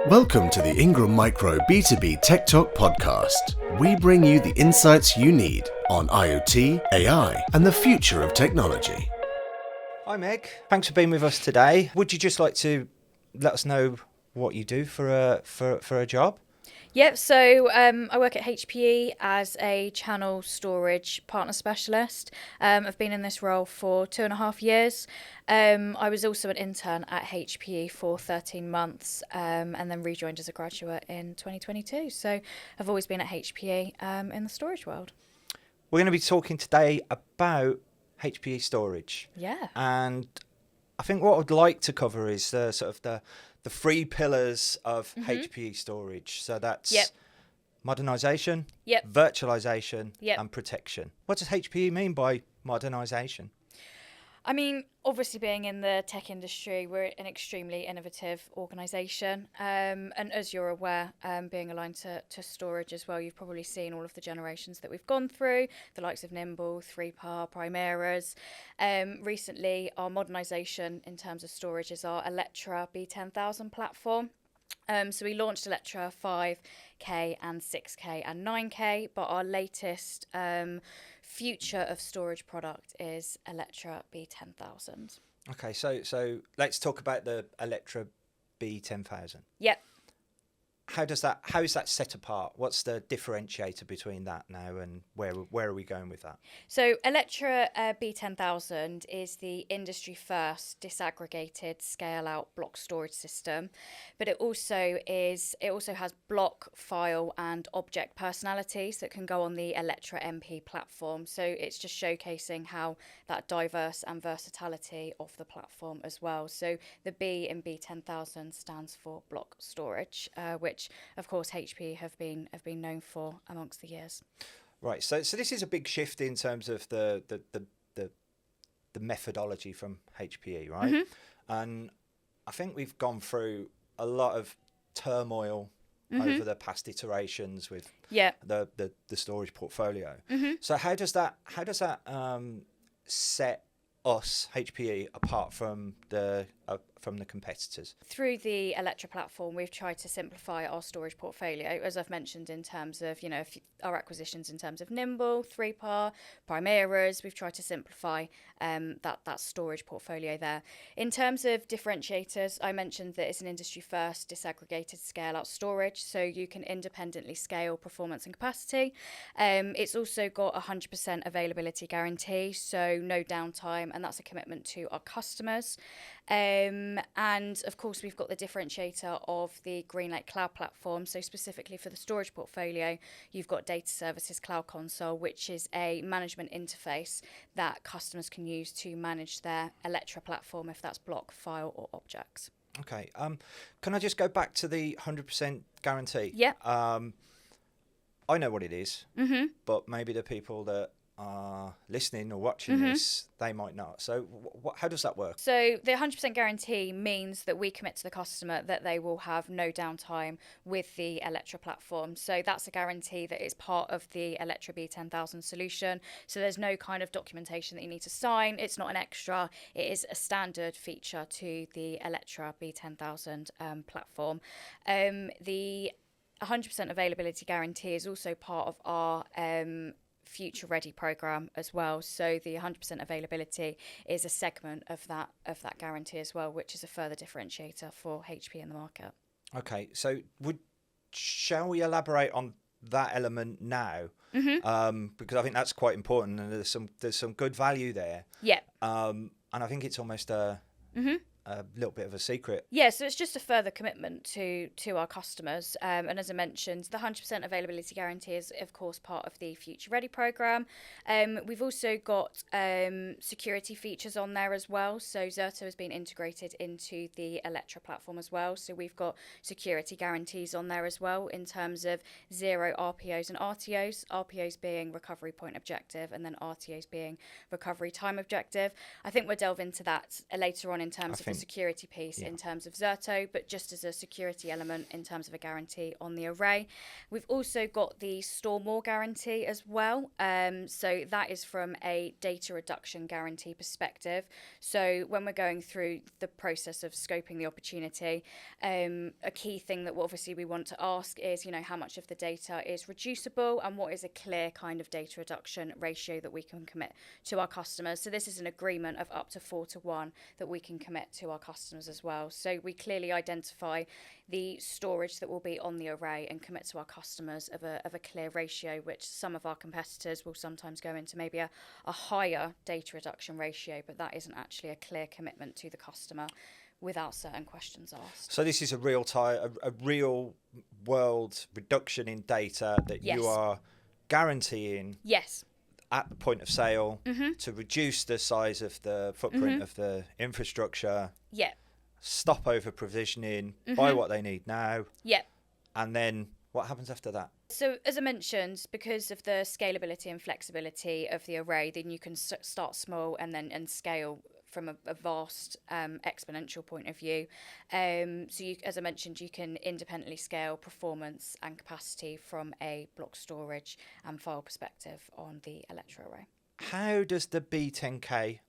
Welcome to the Ingram Micro B2B Tech Talk podcast. We bring you the insights you need on IoT, AI, and the future of technology. Hi Meg, thanks for being with us today. Would you just like to let us know what you do for a job? Yep, so I work at HPE as a channel storage partner specialist. I've been in this role for 2.5 years. I was also an intern at HPE for 13 months and then rejoined as a graduate in 2022. So I've always been at HPE in the storage world. We're going to be talking today about HPE storage. Yeah. And I think what I'd like to cover is the three pillars of HPE storage. So that's modernisation, virtualisation, and protection. What does HPE mean by modernisation? I mean, obviously being in the tech industry, we're an extremely innovative organisation. And as you're aware, being aligned to storage as well, you've probably seen all of the generations that we've gone through, the likes of Nimble, 3PAR, Primeras. Recently, our modernisation in terms of storage is our Electra B10000 platform. So we launched Electra 5K and 6K and 9K, but our latest future of storage product is Electra B10000. Okay, so let's talk about the Electra B10000. Yep. How is that set apart? What's the differentiator between that now, and where are we going with that? So Electra B10000 is the industry first disaggregated scale out block storage system, but it also has block, file and object personalities that can go on the Electra MP platform. So it's just showcasing how that diverse and versatility of the platform as well. So the B in B10000 stands for block storage, which of course HPE have been known for amongst the years. Right. So this is a big shift in terms of the methodology from HPE, right? Mm-hmm. And I think we've gone through a lot of turmoil over the past iterations with the storage portfolio. Mm-hmm. So how does that set us HPE apart from the competitors? Through the Electra platform, we've tried to simplify our storage portfolio, as I've mentioned, in terms of our acquisitions in terms of Nimble, 3PAR, Primeras. We've tried to simplify that storage portfolio there. In terms of differentiators, I mentioned that it's an industry first disaggregated scale out storage, so you can independently scale performance and capacity. It's also got 100% availability guarantee, so no downtime, and that's a commitment to our customers. And of course, we've got the differentiator of the GreenLake Cloud platform. So specifically for the storage portfolio, you've got Data Services Cloud Console, which is a management interface that customers can use to manage their Electra platform, if that's block, file or objects. Okay. Can I just go back to the 100% guarantee? Yeah. I know what it is, but maybe the people that are listening or watching this, they might not. So how does that work? So the 100% guarantee means that we commit to the customer that they will have no downtime with the Electra platform. So that's a guarantee that is part of the Electra B10000 solution. So there's no kind of documentation that you need to sign. It's not an extra. It is a standard feature to the Electra B10000 platform. The 100% availability guarantee is also part of our Future Ready program as well. So the 100% availability is a segment of that guarantee as well, which is a further differentiator for HP in the market. Okay, so shall we elaborate on that element now? Because I think that's quite important, and there's some good value there. Yeah. And I think it's almost a little bit of a secret. Yeah, so it's just a further commitment to our customers. And as I mentioned, the 100% availability guarantee is, of course, part of the Future Ready program. We've also got security features on there as well. So Zerto has been integrated into the Electra platform as well. So we've got security guarantees on there as well in terms of 0 RPOs and RTOs. RPOs being recovery point objective, and then RTOs being recovery time objective. I think we'll delve into that later on in terms of the security piece in terms of Zerto, but just as a security element in terms of a guarantee on the array. We've also got the store more guarantee as well. So that is from a data reduction guarantee perspective. So when we're going through the process of scoping the opportunity, a key thing that obviously we want to ask is, how much of the data is reducible and what is a clear kind of data reduction ratio that we can commit to our customers. So this is an agreement of up to 4:1 that we can commit to our customers as well. So we clearly identify the storage that will be on the array and commit to our customers of a clear ratio, which some of our competitors will sometimes go into maybe a higher data reduction ratio, but that isn't actually a clear commitment to the customer without certain questions asked. So this is a real world reduction in data that you are guaranteeing at the point of sale to reduce the size of the footprint of the infrastructure, stop over provisioning, buy what they need now, and then what happens after that? So as I mentioned, because of the scalability and flexibility of the array, then you can start small and scale from a vast exponential point of view. So as I mentioned, you can independently scale performance and capacity from a block storage and file perspective on the Electra array. How does the B10K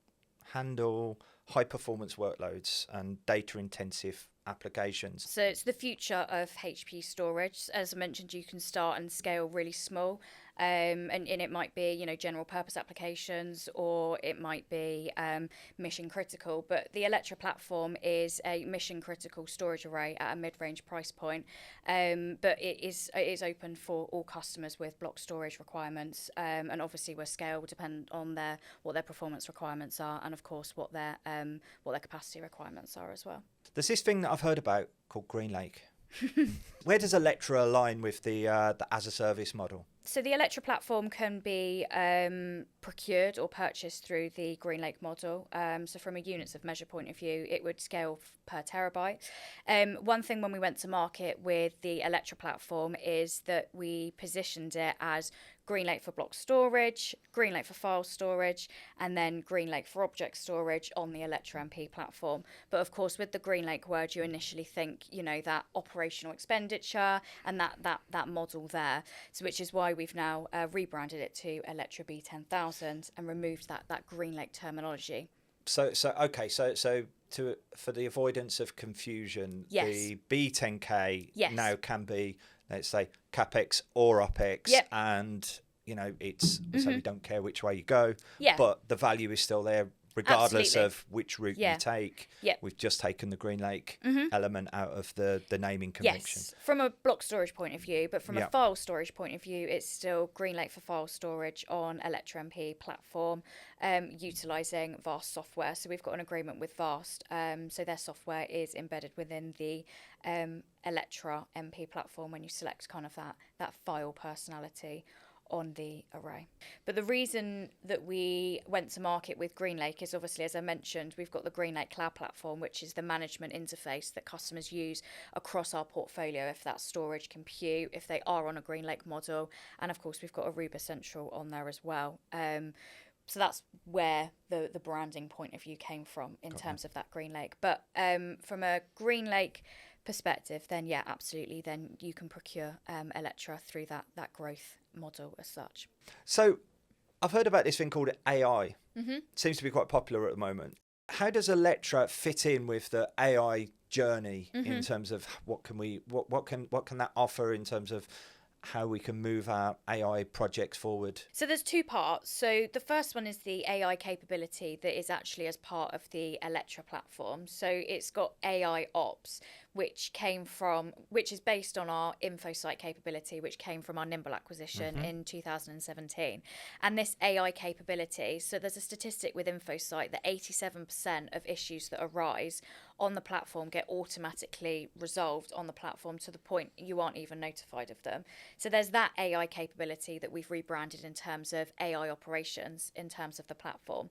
handle high performance workloads and data intensive applications? So it's the future of HPE storage. As I mentioned, you can start and scale really small. And it might be, general purpose applications, or it might be mission critical. But the Electra platform is a mission critical storage array at a mid-range price point. But it is open for all customers with block storage requirements. And obviously, where scale will depend on what their performance requirements are, and of course what their capacity requirements are as well. There's this thing that I've heard about called GreenLake. Where does Electra align with the as a service model? So the Electra platform can be procured or purchased through the GreenLake model. So from a units of measure point of view, it would scale per terabyte. One thing when we went to market with the Electra platform is that we positioned it as GreenLake for block storage, GreenLake for file storage, and then GreenLake for object storage on the Electra MP platform. But of course, with the GreenLake word, you initially think, that operational expenditure and that model there. So which is why we've now rebranded it to Electra B10000 and removed that GreenLake terminology. So for the avoidance of confusion, the B10K now can be, let's say, CapEx or OpEx, and it's so we don't care which way you go, but the value is still there regardless of which route you take. We've just taken the GreenLake element out of the naming convention. Yes, from a block storage point of view, but from a file storage point of view, it's still GreenLake for file storage on Electra MP platform, utilising Vast software. So we've got an agreement with Vast, so their software is embedded within the Electra MP platform when you select kind of that file personality on the array. But the reason that we went to market with GreenLake is obviously, as I mentioned, we've got the GreenLake Cloud Platform, which is the management interface that customers use across our portfolio, if that's storage, compute, if they are on a GreenLake model. And of course, we've got Aruba Central on there as well. So that's where the branding point of view came from in terms of that GreenLake. But from a GreenLake perspective, then absolutely, then you can procure Electra through that growth model as such. So I've heard about this thing called AI. Seems to be quite popular at the moment. How does Electra fit in with the AI journey in terms of what can that offer in terms of how we can move our AI projects forward? So there's two parts. So the first one is the AI capability that is actually as part of the Electra platform. So it's got AI Ops, which is based on our InfoSight capability, which came from our Nimble acquisition in 2017. And this AI capability, so there's a statistic with InfoSight that 87% of issues that arise on the platform get automatically resolved on the platform to the point you aren't even notified of them. So there's that AI capability that we've rebranded in terms of AI operations in terms of the platform.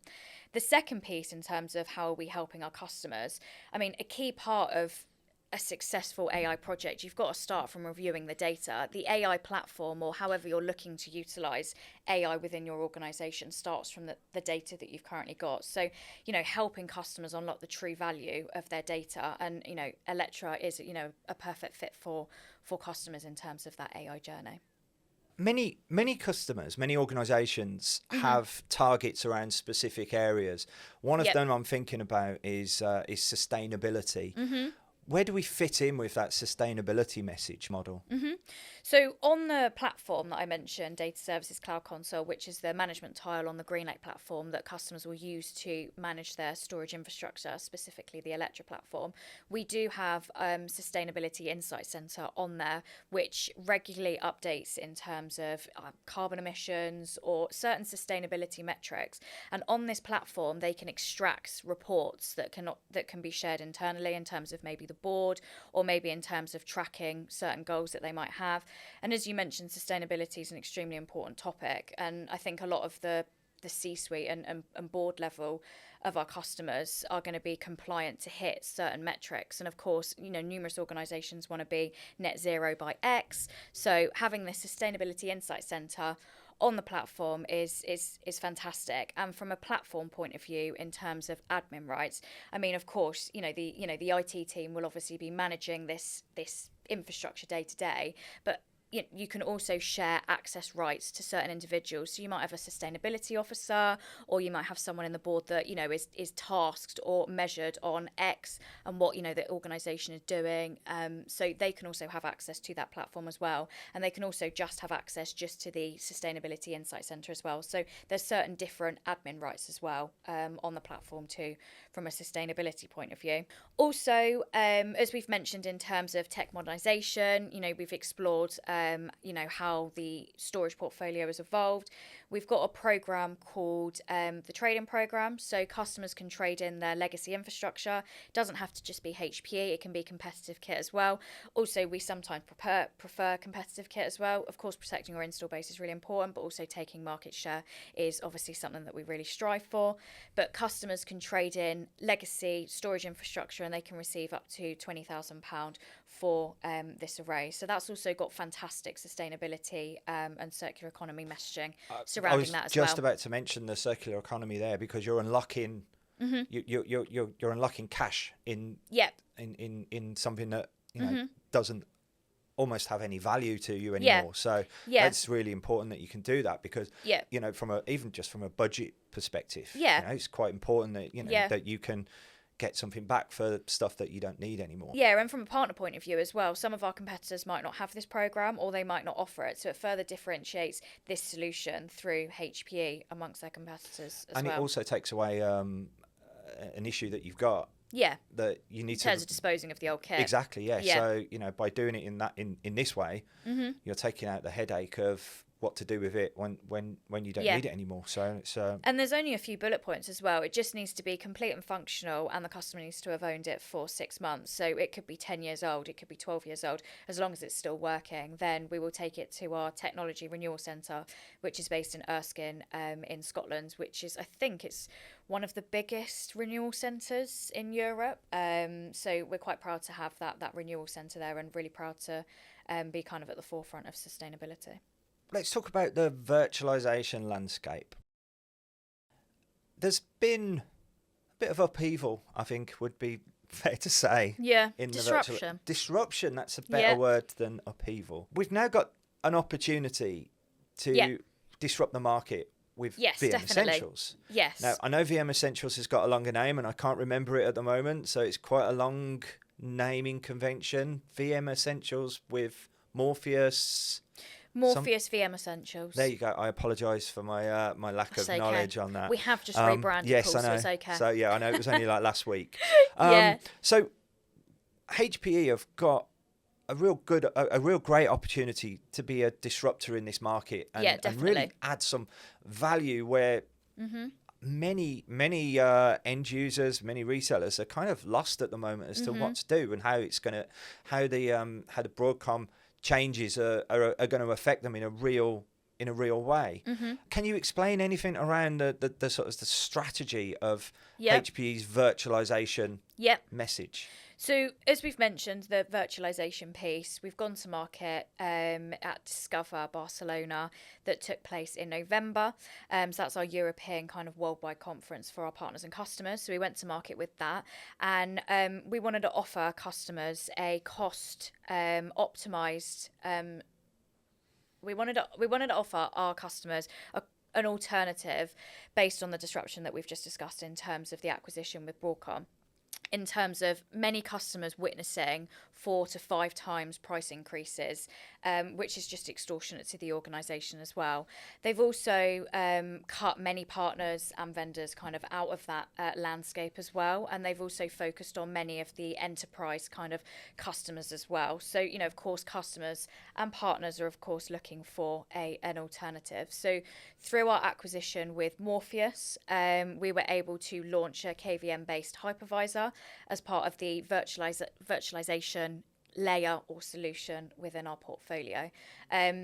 The second piece in terms of how are we helping our customers, a key part of a successful AI project, you've got to start from reviewing the data. The AI platform, or however you're looking to utilize AI within your organization, starts from the data that you've currently got. So, helping customers unlock the true value of their data. And, Electra is, a perfect fit for customers in terms of that AI journey. Many customers, many organizations have targets around specific areas. One of them I'm thinking about is sustainability. Where do we fit in with that sustainability message model? So on the platform that I mentioned, Data Services Cloud Console, which is the management tile on the GreenLake platform that customers will use to manage their storage infrastructure, specifically the Electra platform, we do have Sustainability Insight Center on there, which regularly updates in terms of carbon emissions or certain sustainability metrics. And on this platform, they can extract reports that can be shared internally in terms of maybe the board, or maybe in terms of tracking certain goals that they might have. And as you mentioned, sustainability is an extremely important topic. And I think a lot of the C-suite and board level of our customers are going to be compliant to hit certain metrics. And of course, numerous organizations want to be net zero by X. So having this Sustainability Insight Center on the platform is fantastic. And from a platform point of view, in terms of admin rights, I mean, of course, the IT team will obviously be managing this infrastructure day to day, but you can also share access rights to certain individuals. So you might have a sustainability officer, or you might have someone in the board that is tasked or measured on X and what the organisation is doing. So they can also have access to that platform as well, and they can also just have access just to the Sustainability Insight Centre as well. So there's certain different admin rights as well on the platform too, from a sustainability point of view. Also, as we've mentioned in terms of tech modernisation, we've explored how the storage portfolio has evolved. We've got a program called the trade-in program, so customers can trade in their legacy infrastructure. It doesn't have to just be HPE, it can be competitive kit as well. Also, we sometimes prefer competitive kit as well. Of course, protecting our install base is really important, but also taking market share is obviously something that we really strive for. But customers can trade in legacy storage infrastructure, and they can receive up to £20,000 for this array. So that's also got fantastic sustainability and circular economy messaging surrounding that as well. I was just about to mention the circular economy there, because you're unlocking you're unlocking cash in something that doesn't almost have any value to you anymore. So that's really important that you can do that, because even just from a budget perspective, it's quite important that that you can get something back for stuff that you don't need anymore. Yeah, and from a partner point of view as well, some of our competitors might not have this program, or they might not offer it, so it further differentiates this solution through HPE amongst their competitors as well. And it also takes away an issue that you've got. Yeah. That you need in terms of disposing of the old kit. Exactly, yeah. So, by doing it in this way, you're taking out the headache of what to do with it when you don't need it anymore. So it's and there's only a few bullet points as well. It just needs to be complete and functional, and the customer needs to have owned it for 6 months. So it could be 10 years old, it could be 12 years old. As long as it's still working, then we will take it to our Technology Renewal Centre, which is based in Erskine in Scotland, which is, I think it's one of the biggest renewal centres in Europe. So we're quite proud to have that renewal centre there, and really proud to be kind of at the forefront of sustainability. Let's talk about the virtualization landscape. There's been a bit of upheaval, I think would be fair to say. Yeah, in disruption. Disruption, that's a better word than upheaval. We've now got an opportunity to disrupt the market with VM Essentials. Yes. Now, I know VM Essentials has got a longer name, and I can't remember it at the moment, so it's quite a long naming convention. VM Essentials with Morpheus VM Essentials. There you go. I apologise for my my lack of knowledge on that. We have just rebranded. Yes, Paul, I know. So it's okay. So I know it was only like last week. Yeah. So HPE have got a real great opportunity to be a disruptor in this market, and really add some value where many end users, many resellers are kind of lost at the moment as to what to do and how the Broadcom changes are going to affect them in a real way. Can you explain anything around the sort of the strategy of HPE's virtualization message? So, as we've mentioned, the virtualization piece, we've gone to market at Discover Barcelona that took place in November. So that's our European kind of worldwide conference for our partners and customers. So we went to market with that, and we wanted to offer customers a cost optimized. We wanted to offer our customers an alternative based on the disruption that we've just discussed in terms of the acquisition with Broadcom, in terms of many customers witnessing 4 to 5 times price increases, which is just extortionate to the organisation as well. They've also cut many partners and vendors kind of out of that landscape as well, and they've also focused on many of the enterprise kind of customers as well. So, you know, of course, customers and partners are, of course, looking for an alternative. So through our acquisition with Morpheus, we were able to launch a KVM-based hypervisor as part of the virtualization layer or solution within our portfolio.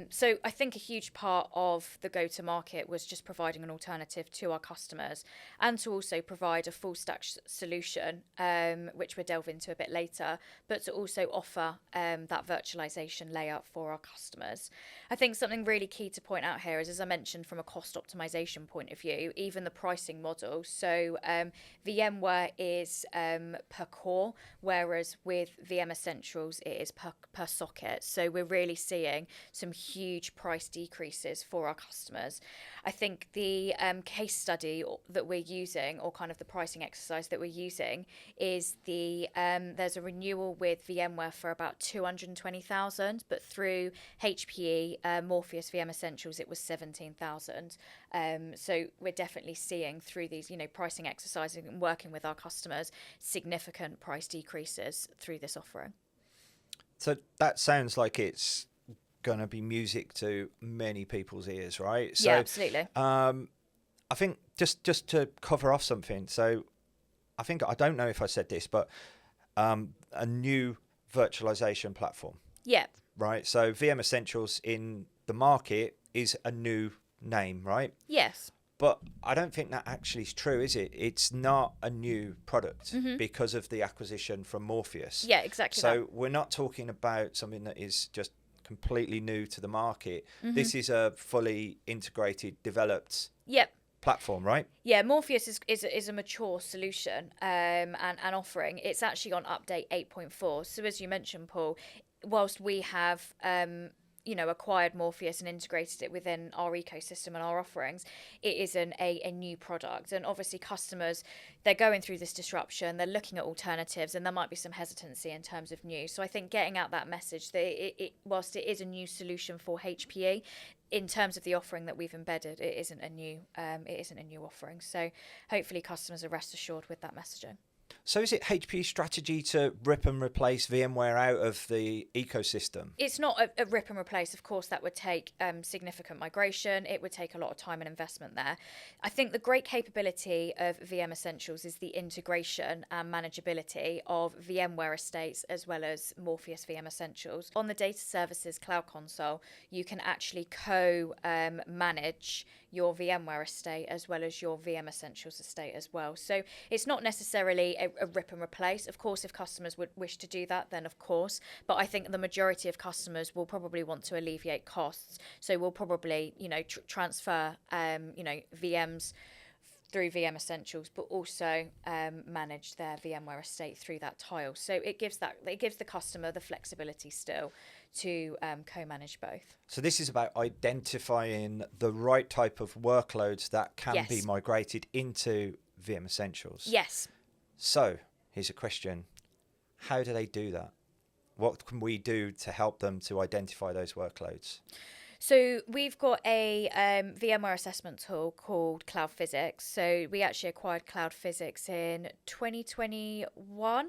So I think a huge part of the go-to-market was just providing an alternative to our customers, and to also provide a full stack solution, which we'll delve into a bit later, but to also offer that virtualization layer for our customers. I think something really key to point out here is, as I mentioned, from a cost optimization point of view, even the pricing model. So VMware is per core, whereas with VM Essentials, it is per socket. So we're really seeing some huge price decreases for our customers. I think the case study that we're using, or kind of the pricing exercise that we're using, is there's a renewal with VMware for about 220,000, but through HPE Morpheus VM Essentials, it was 17,000. So we're definitely seeing through these, you know, pricing exercises and working with our customers, significant price decreases through this offering. So that sounds like it's going to be music to many people's ears, right? So, yeah, absolutely. I think just to cover off something. So I don't know if I said this, but a new virtualization platform. Yeah. Right. So VM Essentials in the market is a new name, right? Yes. But I don't think that actually is true, is it? It's not a new product because of the acquisition from Morpheus. Yeah, exactly. So we're not talking about something that is just completely new to the market. This is a fully integrated, developed platform, right? Yeah, Morpheus is a mature solution and offering. It's actually on update 8.4. So as you mentioned, Paul, whilst we have acquired Morpheus and integrated it within our ecosystem and our offerings, it isn't a new product. And obviously customers, they're going through this disruption, they're looking at alternatives, and there might be some hesitancy in terms of new. So I think getting out that message that whilst it is a new solution for HPE, in terms of the offering that we've embedded, it isn't a new offering. So hopefully customers are rest assured with that messaging. So is it HPE's strategy to rip and replace VMware out of the ecosystem? It's not a rip and replace. Of course, that would take significant migration. It would take a lot of time and investment there. I think the great capability of VM Essentials is the integration and manageability of VMware estates as well as Morpheus VM Essentials. On the Data Services Cloud Console, you can actually manage your VMware estate as well as your VM Essentials estate as well. So it's not necessarily a rip and replace. Of course, if customers would wish to do that, then of course. But I think the majority of customers will probably want to alleviate costs. So we'll probably, transfer, VMs through VM Essentials, but also manage their VMware estate through that tile. So it gives the customer the flexibility still to co-manage both. So this is about identifying the right type of workloads that can be migrated into VM Essentials. Yes. So here's a question. How do they do that? What can we do to help them to identify those workloads? So we've got a VMware assessment tool called Cloud Physics. So we actually acquired Cloud Physics in 2021,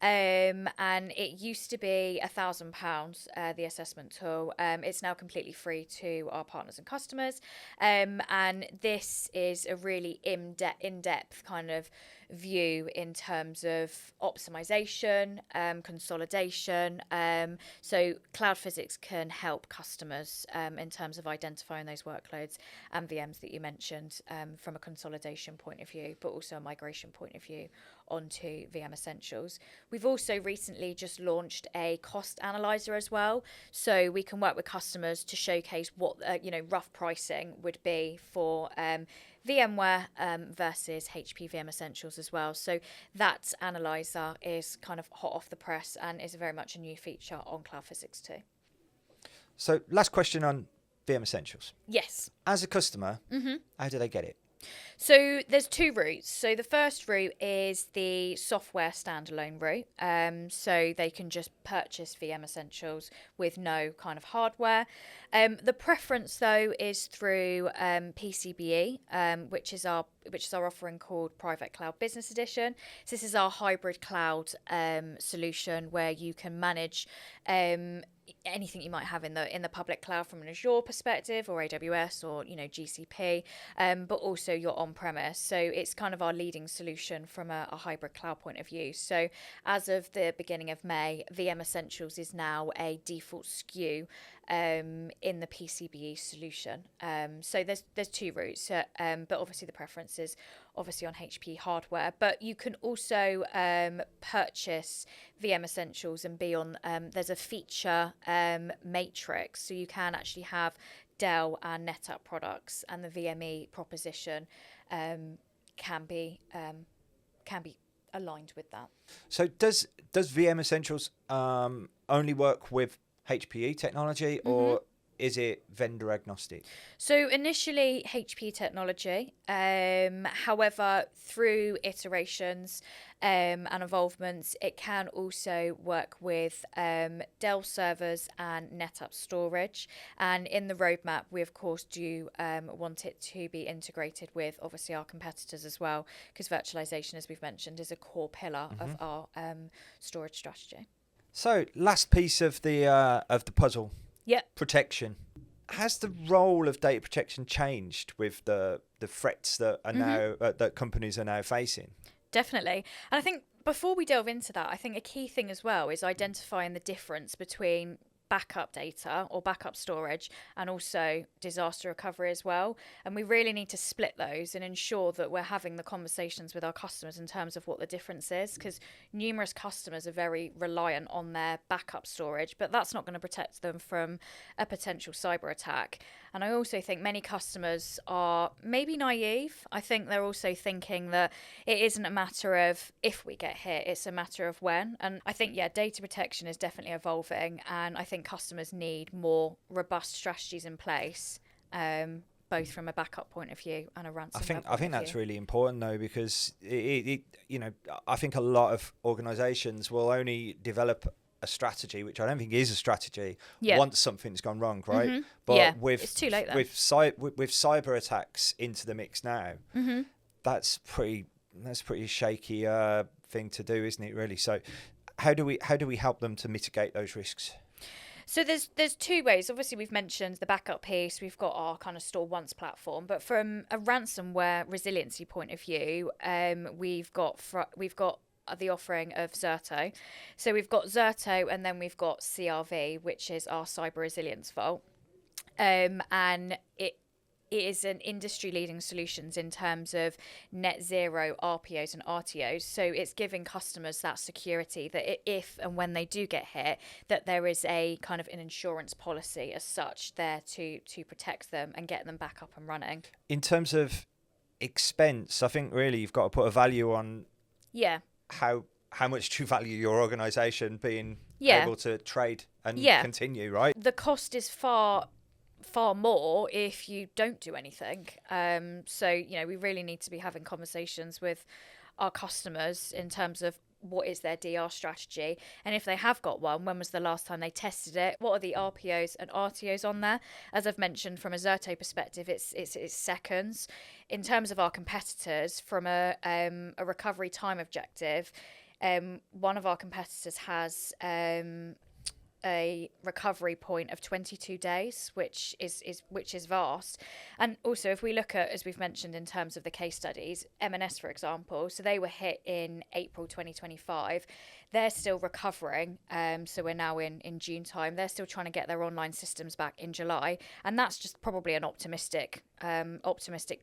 and it used to be £1,000, the assessment tool. It's now completely free to our partners and customers, and this is a really in-depth kind of view in terms of optimization, consolidation. So Cloud Physics can help customers in terms of identifying those workloads and VMs that you mentioned from a consolidation point of view, but also a migration point of view onto VM Essentials. We've also recently just launched a cost analyzer as well, so we can work with customers to showcase what rough pricing would be for VMware versus HP VM Essentials as well. So that analyzer is kind of hot off the press and is very much a new feature on Cloud Physics too. So last question on VM Essentials. Yes. As a customer, how do they get it? So there's two routes. So the first route is the software standalone route. So they can just purchase VM Essentials with no kind of hardware. The preference though is through PCBE, which is our offering called Private Cloud Business Edition. So this is our hybrid cloud solution where you can manage anything you might have in the public cloud from an Azure perspective or AWS or GCP, but also your on-premise. So it's kind of our leading solution from a hybrid cloud point of view. So as of the beginning of May, VM Essentials is now a default SKU in the PCBE solution. So there's two routes, but obviously the preference is obviously on HPE hardware. But you can also purchase VM Essentials and be on. There's a feature matrix, so you can actually have Dell and NetApp products, and the VME proposition can be aligned with that. So does VM Essentials only work with HPE technology, or is it vendor agnostic? So initially HPE technology, however, through iterations and involvements, it can also work with Dell servers and NetApp storage. And in the roadmap, we of course do want it to be integrated with obviously our competitors as well, because virtualization, as we've mentioned, is a core pillar of our storage strategy. So last piece of the puzzle. Yep. Protection. Has the role of data protection changed with the threats that are now that companies are now facing? Definitely. And I think before we delve into that, I think a key thing as well is identifying the difference between backup data or backup storage and also disaster recovery as well. And we really need to split those and ensure that we're having the conversations with our customers in terms of what the difference is, because numerous customers are very reliant on their backup storage, but that's not going to protect them from a potential cyber attack. And I also think many customers are maybe naive. I think they're also thinking that it isn't a matter of if we get hit, it's a matter of when. And I think, data protection is definitely evolving, and I think customers need more robust strategies in place, both from a backup point of view and a ransomware I think that's really important though, because I think a lot of organizations will only develop a strategy, which I don't think is a strategy, once something's gone wrong, right? But it's too late then. with cyber attacks into the mix now, that's pretty shaky thing to do, isn't it? Really. So, how do we help them to mitigate those risks? So there's two ways. Obviously, we've mentioned the backup piece. We've got our kind of store once platform, but from a ransomware resiliency point of view, we've got the offering of Zerto. So we've got Zerto, and then we've got CRV, which is our cyber resilience vault, and it is an industry-leading solutions in terms of net zero RPOs and RTOs. So it's giving customers that security that if and when they do get hit, that there is a kind of an insurance policy as such there to protect them and get them back up and running. In terms of expense, I think really you've got to put a value on how much do you value your organisation being able to trade and continue, right? The cost is far more if you don't do anything. So, we really need to be having conversations with our customers in terms of what is their DR strategy, and if they have got one, when was the last time they tested it? What are the RPOs and RTOs on there? As I've mentioned, from a Zerto perspective, it's seconds. In terms of our competitors, from a recovery time objective, one of our competitors has a recovery point of 22 days, which is vast. And also, if we look at, as we've mentioned in terms of the case studies, M&S, for example, so they were hit in April 2025. They're still recovering. So we're now in June time. They're still trying to get their online systems back in July. And that's just probably an optimistic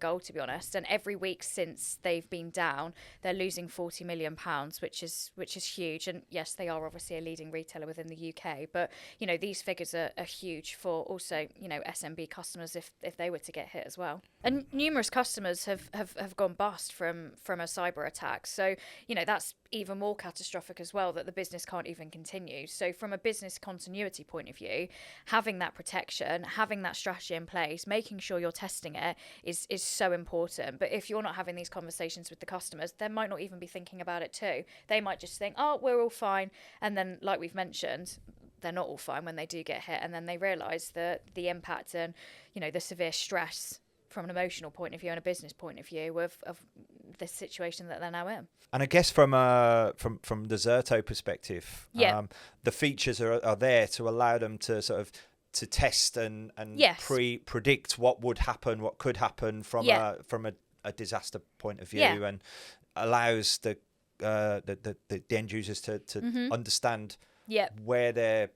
goal, to be honest. And every week since they've been down, they're losing £40 million, which is huge. And yes, they are obviously a leading retailer within the UK, but these figures are huge for also SMB customers if they were to get hit as well. And numerous customers have gone bust from a cyber attack. So that's even more catastrophic as well, that the business can't even continue. So from a business continuity point of view, having that protection, having that strategy in place, making sure you're testing it is so important. But if you're not having these conversations with the customers, they might not even be thinking about it too. They might just think, oh, we're all fine. And then, like we've mentioned, they're not all fine when they do get hit. And then they realise the impact and, the severe stress from an emotional point of view and a business point of view of the situation that they're now in. And I guess from the Zerto perspective, the features are there to allow them to sort of to test and predict what would happen, what could happen from a disaster point of view, and allows the end users to understand where their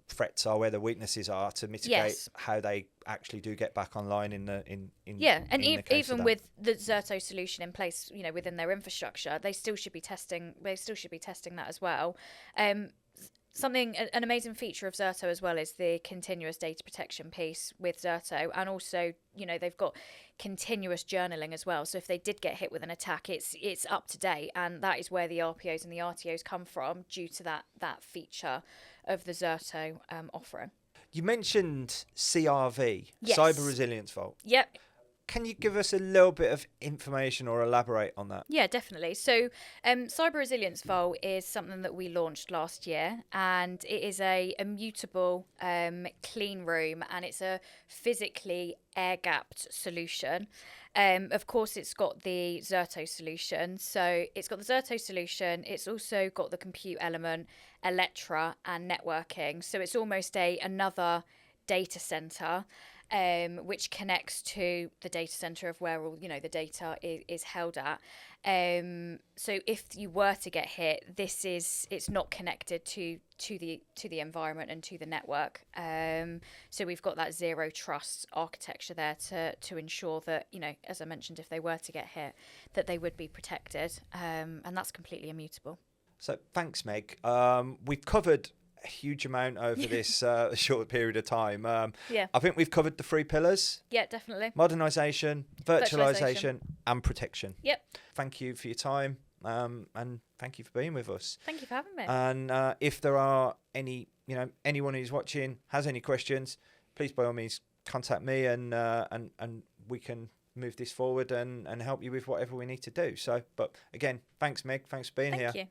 threats are, where the weaknesses are, to mitigate how they actually do get back online even with the Zerto solution in place, within their infrastructure, they still should be testing that as well. An amazing feature of Zerto as well is the continuous data protection piece with Zerto, and also they've got continuous journaling as well. So if they did get hit with an attack, it's up to date, and that is where the RPOs and the RTOs come from due to that feature of the Zerto offering. You mentioned CRV, Cyber Resilience Vault. Yep. Can you give us a little bit of information or elaborate on that? Yeah, definitely. So Cyber Resilience Vault is something that we launched last year, and it is a mutable clean room, and it's a physically air-gapped solution. Of course, it's got the Zerto solution. So it's got the Zerto solution. It's also got the compute element, Electra, and networking. So it's almost another data center, which connects to the data center of where all the data is held at. So if you were to get hit, it's not connected to the environment and to the network. So we've got that zero trust architecture there to ensure that as I mentioned, if they were to get hit, that they would be protected, and that's completely immutable. So thanks, Meg. We've covered a huge amount over this short period of time. I think we've covered the 3 pillars. Yeah, definitely. Modernisation, virtualisation, and protection. Yep. Thank you for your time, and thank you for being with us. Thank you for having me. And if there are anyone who's watching has any questions, please by all means contact me, and we can move this forward and help you with whatever we need to do. So, but again, thanks, Meg. Thanks for being here. Thank you.